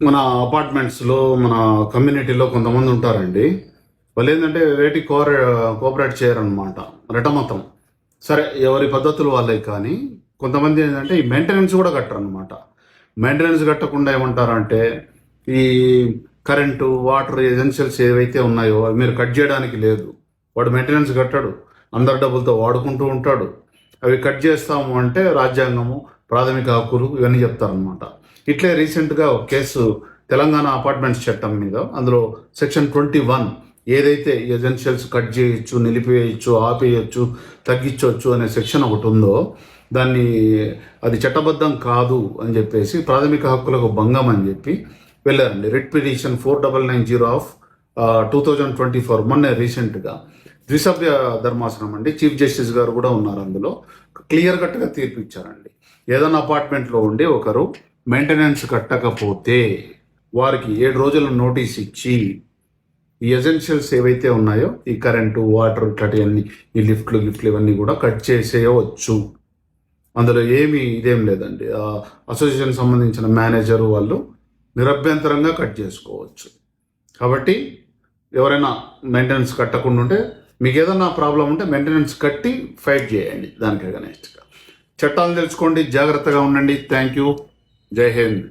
మన అపార్ట్మెంట్స్లో మన కమ్యూనిటీలో కొంతమంది ఉంటారండి. వాళ్ళు ఏంటంటే వేటి కోఆపరేట్ చేయరనమాట. రెటమతం. సరే, ఎవరి పద్ధతులు వాళ్ళవి. కానీ కొంతమంది ఏంటంటే ఈ మెయింటెనెన్స్ కూడా కట్టరనమాట. మెయింటెనెన్స్ కట్టకుండా ఏమంటారంటే ఈ కరెంటు, వాటర్, ఎసెన్షియల్స్ ఏవైతే ఉన్నాయో అవి మీరు కట్ చేయడానికి లేదు. వాడు మెయింటెనెన్స్ కట్టాడు, అందరి డబ్బులతో వాడుకుంటూ ఉంటాడు. అవి కట్ చేస్తాము అంటే రాజ్యాంగము, ప్రాథమిక హక్కులు ఇవన్నీ చెప్తారనమాట. ఇట్లే రీసెంట్గా ఒక కేసు తెలంగాణ అపార్ట్మెంట్స్ చట్టం మీద, అందులో సెక్షన్ 21 ఏదైతే ఎసెన్షియల్స్ కట్ చేయొచ్చు, నిలిపివేయచ్చు, ఆపేయచ్చు, తగ్గించవచ్చు అనే సెక్షన్ ఒకటి ఉందో దాన్ని అది చట్టబద్ధం కాదు అని చెప్పేసి ప్రాథమిక హక్కులకు భంగం అని చెప్పి వెళ్ళారండి. రిట్ పిటిషన్ 4990 ఆఫ్ 2024 మొన్న రీసెంట్గా ద్విసభ్య ధర్మాసనం అండి, చీఫ్ జస్టిస్ గారు కూడా ఉన్నారు అందులో, క్లియర్ కట్గా తీర్పు ఇచ్చారండి. ఏదైనా అపార్ట్మెంట్లో ఉండి ఒకరు మెయింటెనెన్స్ కట్టకపోతే వారికి 7 రోజుల నోటీస్ ఇచ్చి ఈ ఎసెన్షియల్స్ ఏవైతే ఉన్నాయో ఈ కరెంటు, వాటర్ ఇట్లాంటివన్నీ, ఈ లిఫ్ట్లు ఇవన్నీ కూడా కట్ చేసేయవచ్చు. అందులో ఇదేం లేదండి. అసోసియేషన్ సంబంధించిన మేనేజరు వాళ్ళు నిరభ్యంతరంగా కట్ చేసుకోవచ్చు. కాబట్టి ఎవరైనా మెయింటెనెన్స్ కట్టకుండా ఉంటే, మీకు ఏదైనా ప్రాబ్లం ఉంటే మెయింటెనెన్స్ కట్టి ఫైట్ చేయండి దానికి అగెనెస్ట్గా. చట్టాలు తెలుసుకోండి, జాగ్రత్తగా ఉండండి. Thank you. జై హింద్.